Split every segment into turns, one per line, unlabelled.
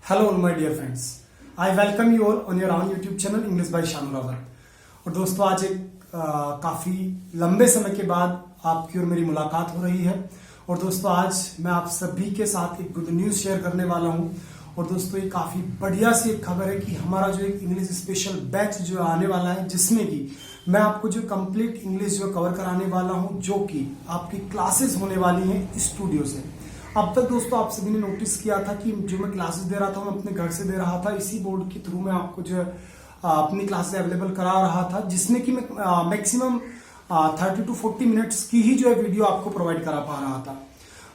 Hello all my dear friends. I welcome you all on your own YouTube channel English by Shanu Rawat. और दोस्तों आज एक काफी लंबे समय के बाद आपकी और मेरी मुलाकात हो रही है। और दोस्तों आज मैं आप सभी के साथ एक गुड न्यूज शेयर करने वाला हूं। और दोस्तों ये काफी बढ़िया सी एक खबर है कि हमारा जो एक इंग्लिश स्पेशल बैच जो आने वाला है, जिसमें कि मैं आपको जो कंप्लीट इंग्लिश जो कवर कराने वाला हूं, जो कि आपकी क्लासेस होने वाली हैं स्टूडियो से। अब तक दोस्तों आप सभी ने नोटिस किया था कि जो मैं क्लासेस दे रहा था मैं अपने घर से दे रहा था, इसी बोर्ड के थ्रू मैं आपको जो अपनी क्लासेस अवेलेबल करा रहा था, जिसमें कि मैं मैक्सिमम 30 to 40 मिनट्स की ही जो है वीडियो आपको प्रोवाइड करा पा रहा था,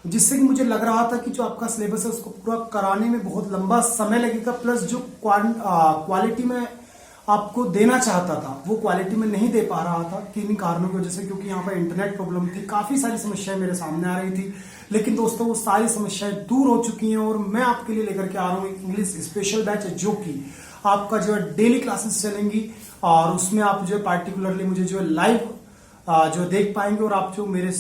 जिससे कि मुझे लग रहा था कि जो आपका सिलेबस है उसको पूरा कराने में बहुत लंबा समय लगेगा, प्लस जो क्वालिटी में आपको देना चाहता था वो क्वालिटी में नहीं दे पा रहा था किन्हीं कारणों की वजह से, क्योंकि यहाँ पर इंटरनेट प्रॉब्लम थी, काफी सारी समस्याएं मेरे सामने आ रही थी। लेकिन दोस्तों वो सारी समस्याएं दूर हो चुकी हैं और मैं आपके लिए लेकर के आ रहा हूँ इंग्लिश स्पेशल बैच, जो कि आपका जो है डेली क्लासेस चलेंगी और उसमें आप जो है पार्टिकुलरली मुझे जो है लाइव जो देख पाएंगे और आप जो मेरे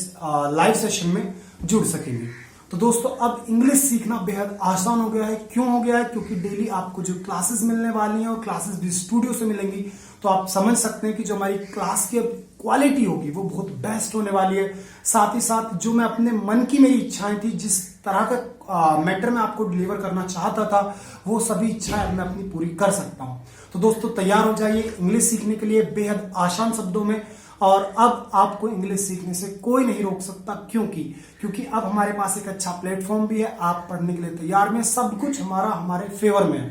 लाइव सेशन में जुड़ सकेंगे। तो दोस्तों अब इंग्लिश सीखना बेहद आसान हो गया है। क्यों हो गया है? क्योंकि डेली आपको जो क्लासेस मिलने वाली हैं और क्लासेस भी स्टूडियो से मिलेंगी, तो आप समझ सकते हैं कि जो हमारी क्लास की क्वालिटी होगी वो बहुत बेस्ट होने वाली है। साथ ही साथ जो मैं अपने मन की मेरी इच्छाएं थी, जिस तरह का मैटर में आपको डिलीवर करना चाहता था, वो सभी इच्छाएं मैं अपनी पूरी कर सकता हूं। तो दोस्तों तैयार हो जाइए इंग्लिश सीखने के लिए बेहद आसान शब्दों में। और अब आपको इंग्लिश सीखने से कोई नहीं रोक सकता, क्योंकि अब हमारे पास एक अच्छा प्लेटफॉर्म भी है। आप पढ़ने के लिए तैयार में, सब कुछ हमारे फेवर में है।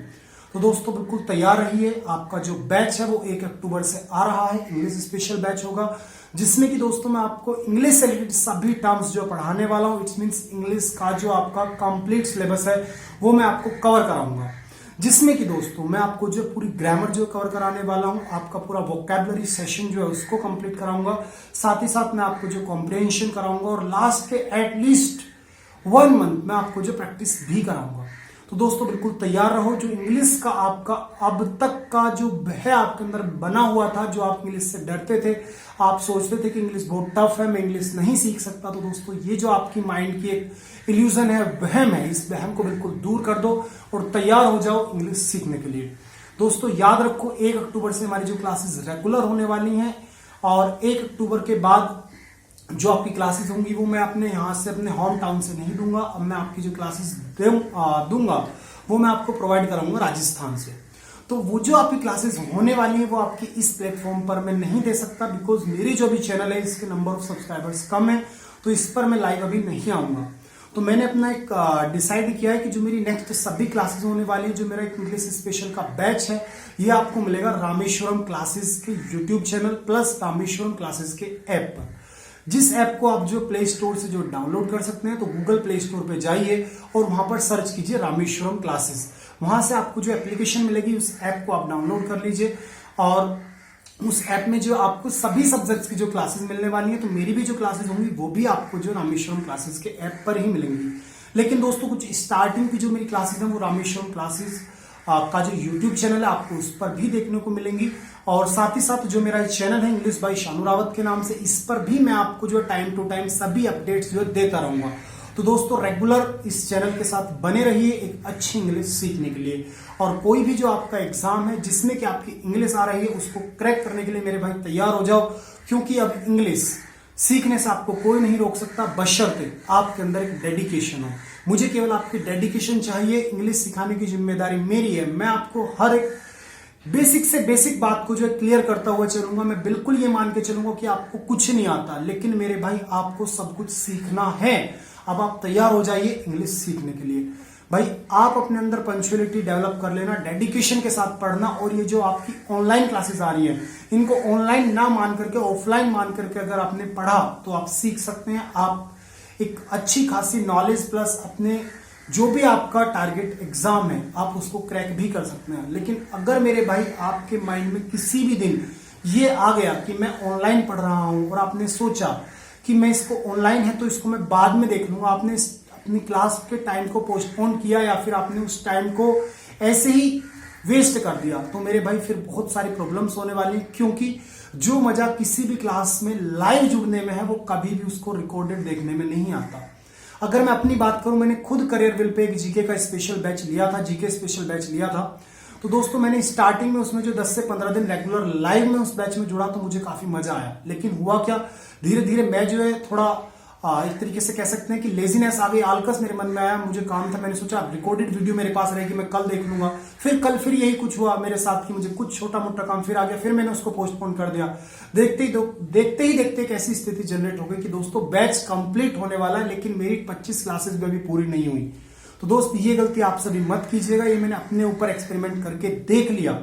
तो दोस्तों बिल्कुल तैयार रहिए। आपका जो बैच है वो 1 अक्टूबर से आ रहा है, इंग्लिश स्पेशल बैच होगा, जिसमें कि दोस्तों मैं आपको इंग्लिश से रिलेटेड सभी टर्म्स जो पढ़ाने वाला हूं, इट्स मींस इंग्लिश का जो आपका कंप्लीट सिलेबस है वो मैं आपको कवर कराऊंगा, जिसमें कि दोस्तों मैं आपको जो पूरी ग्रामर जो कवर कराने वाला हूं, आपका पूरा वोकैबुलरी सेशन जो है उसको कंप्लीट कराऊंगा। साथ ही साथ मैं आपको जो कॉम्प्रिहेंशन कराऊंगा और लास्ट के एटलीस्ट 1 मंथ मैं आपको जो प्रैक्टिस भी कराऊंगा। तो दोस्तों बिल्कुल तैयार रहो। जो इंग्लिश का आपका अब तक का जो है आपके अंदर बना हुआ था, जो आप इंग्लिश से डरते थे, आप सोचते थे कि इंग्लिश बहुत टफ है, मैं इंग्लिश नहीं सीख सकता, तो दोस्तों ये जो आपकी माइंड की एक इल्यूजन है, वहम है, इस वहम को बिल्कुल दूर कर दो और तैयार हो जाओ इंग्लिश सीखने के लिए। दोस्तों याद रखो 1 अक्टूबर से हमारी जो क्लासेस रेगुलर होने वाली हैं और 1 अक्टूबर के बाद जो आपकी क्लासेस होंगी वो मैं अपने यहाँ से, अपने होम टाउन से नहीं दूंगा। अब मैं आपकी जो क्लासेस दूंगा वो मैं आपको प्रोवाइड कराऊंगा राजस्थान से। तो वो जो आपकी क्लासेस होने वाली है वो आपकी इस प्लेटफॉर्म पर मैं नहीं दे सकता, बिकॉज मेरी जो भी चैनल है इसके नंबर ऑफ सब्सक्राइबर्स कम है, तो इस पर मैं लाइव अभी नहीं आऊंगा। तो मैंने अपना एक डिसाइड किया है कि जो मेरी नेक्स्ट सभी क्लासेस होने वाली है, जो मेरा एक इंग्लिश स्पेशल का बैच है, ये आपको मिलेगा रामेश्वरम क्लासेस के YouTube channel plus Rameswaram classes के ऐप पर, जिस ऐप को आप जो प्ले स्टोर से जो डाउनलोड कर सकते हैं। तो गूगल प्ले स्टोर पे जाइए और वहां पर सर्च कीजिए रामेश्वरम क्लासेस। वहां से आपको जो एप्लीकेशन मिलेगी उस ऐप को आप डाउनलोड कर लीजिए और उस ऐप में जो आपको सभी सब्जेक्ट्स की जो क्लासेस मिलने वाली है, तो मेरी भी जो क्लासेस होंगी वो भी आपको जो रामेश्वरम क्लासेस के ऐप पर ही मिलेंगी। लेकिन दोस्तों कुछ स्टार्टिंग की जो मेरी क्लासेस हैं वो रामेश्वरम क्लासेस का जो यूट्यूब चैनल है आपको उस पर भी देखने को मिलेंगी। और साथ ही साथ जो मेरा चैनल है इंग्लिश बाय शानू रावत के नाम से, इस पर भी मैं आपको जो टाइम टू टाइम सभी अपडेट्स जो देता रहूंगा। तो दोस्तों रेगुलर इस चैनल के साथ बने रहिए एक अच्छी इंग्लिश सीखने के लिए। और कोई भी जो आपका एग्जाम है जिसमें कि आपकी इंग्लिश आ रही है उसको क्रैक करने के लिए मेरे भाई तैयार हो जाओ, क्योंकि अब इंग्लिश सीखने से आपको कोई नहीं रोक सकता, बशर्ते आपके अंदर एक डेडिकेशन हो। मुझे केवल आपकी डेडिकेशन चाहिए। इंग्लिश सिखाने की जिम्मेदारी मेरी है। मैं आपको हर एक बेसिक से बेसिक बात को जो है क्लियर करता हुआ चलूंगा। मैं बिल्कुल ये मान के चलूंगा कि आपको कुछ नहीं आता, लेकिन मेरे भाई आपको सब कुछ सीखना है। अब आप तैयार हो जाइए इंग्लिश सीखने के लिए। भाई आप अपने अंदर पंक्चुअलिटी डेवलप कर लेना, डेडिकेशन के साथ पढ़ना। और ये जो आपकी ऑनलाइन क्लासेस आ रही है, इनको ऑनलाइन ना मान करके ऑफलाइन मान करके अगर आपने पढ़ा तो आप सीख सकते हैं। आप एक अच्छी खासी नॉलेज प्लस अपने जो भी आपका टारगेट एग्जाम है आप उसको क्रैक भी कर सकते हैं। लेकिन अगर मेरे भाई आपके माइंड में किसी भी दिन ये आ गया कि मैं ऑनलाइन पढ़ रहा हूं और आपने सोचा कि मैं इसको ऑनलाइन है तो इसको मैं बाद में देख लूंगा, आपने अपनी क्लास के टाइम को पोस्टपोन किया या फिर आपने उस टाइम को ऐसे ही वेस्ट कर दिया, तो मेरे भाई फिर बहुत सारी प्रॉब्लम्स होने वाली हैं। क्योंकि जो मजा किसी भी क्लास में लाइव जुड़ने में है वो कभी भी उसको रिकॉर्डेड देखने में नहीं आता। अगर मैं अपनी बात करूं, मैंने खुद करियर विल पे एक जीके का स्पेशल बैच लिया था, जीके स्पेशल बैच लिया था। तो दोस्तों मैंने स्टार्टिंग में उसमें जो 10 से 15 दिन रेगुलर लाइव में उस बैच में जुड़ा तो मुझे काफी मजा आया। लेकिन हुआ क्या, धीरे धीरे मैं जो है थोड़ा एक तरीके से कह सकते हैं कि लेजीनेस आ गई, आलकस मेरे मन में आया। मुझे काम था, मैंने सोचा रिकॉर्डेड वीडियो मेरे पास रहेगी, मैं कल देख लूंगा। फिर कल फिर यही कुछ हुआ मेरे साथ कि मुझे कुछ छोटा मोटा काम फिर आ गया, फिर मैंने उसको पोस्टपोन कर दिया। देखते ही एक ऐसी स्थिति जनरेट हो गई कि दोस्तों बैच कंप्लीट होने वाला है, लेकिन मेरी 25 क्लासेस भी अभी पूरी नहीं हुई। तो दोस्त ये गलती आप सभी मत कीजिएगा, ये मैंने अपने ऊपर एक्सपेरिमेंट करके देख लिया।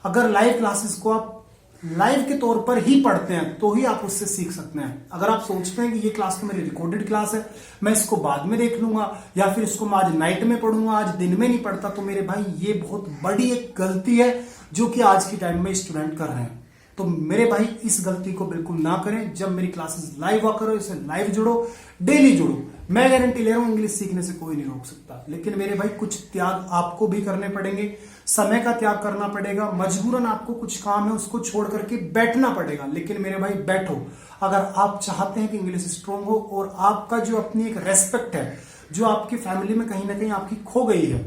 अगर लाइव क्लासेस को आप लाइव के तौर पर ही पढ़ते हैं तो ही आप उससे सीख सकते हैं। अगर आप सोचते हैं कि ये क्लास तो मेरी रिकॉर्डेड क्लास है, मैं इसको बाद में देख लूंगा या फिर इसको मैं आज नाइट में पढ़ूंगा, आज दिन में नहीं पढ़ता, तो मेरे भाई ये बहुत बड़ी एक गलती है जो कि आज के टाइम में स्टूडेंट कर रहे हैं। तो मेरे भाई इस गलती को बिल्कुल ना करें। जब मेरी क्लासेस लाइव आकर करो, इसे लाइव जुड़ो, डेली जुड़ो। मैं गारंटी ले रहा हूं इंग्लिश सीखने से कोई नहीं रोक सकता, लेकिन मेरे भाई कुछ त्याग आपको भी करने पड़ेंगे, समय का त्याग करना पड़ेगा। मजबूरन आपको कुछ काम है उसको छोड़ करके बैठना पड़ेगा, लेकिन मेरे भाई बैठो। अगर आप चाहते हैं कि इंग्लिश स्ट्रांग हो और आपका जो अपनी एक रेस्पेक्ट है जो आपकी फैमिली में कहीं ना कहीं आपकी खो गई है,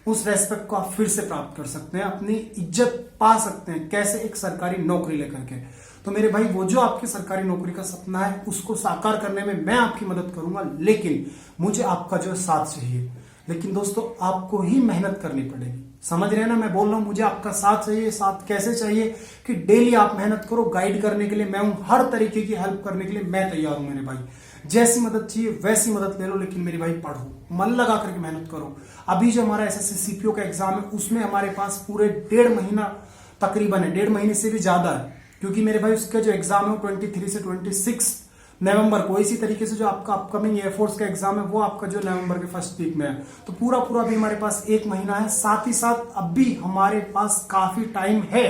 उस रेस्पेक्ट को आप फिर से प्राप्त कर सकते हैं, अपनी इज्जत पा सकते हैं। कैसे? एक सरकारी नौकरी लेकर के। तो मेरे भाई वो जो आपकी सरकारी नौकरी का सपना है उसको साकार करने में मैं आपकी मदद करूंगा, लेकिन मुझे आपका जो साथ चाहिए। लेकिन दोस्तों आपको ही मेहनत करनी पड़ेगी, समझ रहे हैं ना मैं बोल रहा हूं? मुझे आपका साथ चाहिए। साथ कैसे चाहिए? कि डेली आप मेहनत करो। गाइड करने के लिए मैं हूं, हर तरीके की हेल्प करने के लिए मैं तैयार हूं मेरे भाई। जैसी मदद चाहिए वैसी मदद ले लो, लेकिन मेरे भाई पढ़ो, मन लगा करके मेहनत करो। अभी जो हमारा एसएससी सीपीओ का एग्जाम है उसमें हमारे पास पूरे 1.5 महीना तकरीबन है, 1.5 महीने से भी ज्यादा है, क्योंकि मेरे भाई उसका जो एग्जाम है वो 23 से 26 नवंबर को। इसी तरीके से जो आपका अपकमिंग एयरफोर्स का एग्जाम है वो आपका जो नवंबर के फर्स्ट वीक में है। तो पूरा भी हमारे पास 1 महीना है। साथ ही साथ अब भी हमारे पास काफी टाइम है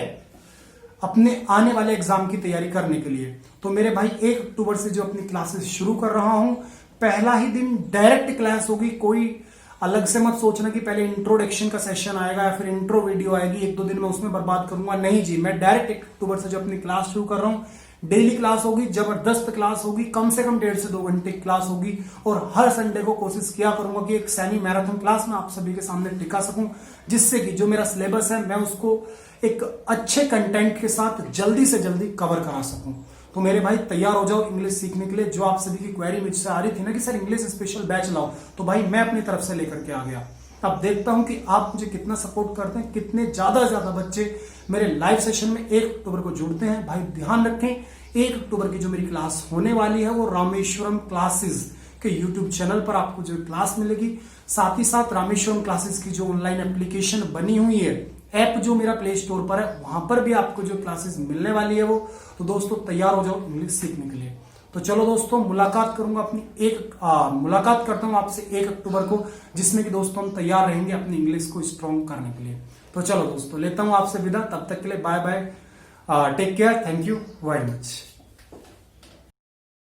अपने आने वाले एग्जाम की तैयारी करने के लिए। तो मेरे भाई 1 अक्टूबर से जो अपनी क्लासेस शुरू कर रहा हूं, पहला ही दिन डायरेक्ट क्लास होगी। कोई अलग से मत सोचना कि पहले इंट्रोडक्शन का सेशन आएगा या फिर इंट्रो वीडियो आएगी, 1-2 दिन में उसमें बर्बाद करूंगा। नहीं जी, मैं डायरेक्ट 1 अक्टूबर से जो अपनी क्लास शुरू कर रहा हूं, डेली क्लास होगी, जबरदस्त क्लास होगी, कम से कम 1.5 से 2 घंटे क्लास होगी। और हर संडे को कोशिश किया करूंगा कि एक सेमी मैराथन क्लास में आप सभी के सामने टिका सकूं, जिससे कि जो मेरा सिलेबस है मैं उसको एक अच्छे कंटेंट के साथ जल्दी से जल्दी कवर करा सकूं। तो मेरे भाई तैयार हो जाओ इंग्लिश सीखने के लिए। जो आप सभी की क्वेरी मुझसे आ रही थी ना कि सर इंग्लिश स्पेशल बैच लाओ, तो भाई मैं अपनी तरफ से लेकर के आ गया। अब देखता हूं कि आप मुझे कितना सपोर्ट करते हैं, कितने ज्यादा बच्चे मेरे लाइव सेशन में 1 अक्टूबर को जुड़ते हैं। भाई ध्यान रखें, 1 अक्टूबर की जो मेरी क्लास होने वाली है वो रामेश्वरम क्लासेस के यूट्यूब चैनल पर आपको जो क्लास मिलेगी। साथ ही साथ रामेश्वरम क्लासेस की जो ऑनलाइन एप्लीकेशन बनी हुई है, ऐप जो मेरा प्ले स्टोर पर है, वहां पर भी आपको जो क्लासेस मिलने वाली है वो। तो दोस्तों तैयार हो जाओ इंग्लिश सीखने के लिए। तो चलो दोस्तों मुलाकात करता हूं आपसे 1 अक्टूबर को, जिसमें कि दोस्तों हम तैयार रहेंगे अपनी इंग्लिश को स्ट्रॉन्ग करने के लिए। तो चलो दोस्तों लेता हूं आपसे विदा, तब तक के लिए bye bye, take care, thank you very much.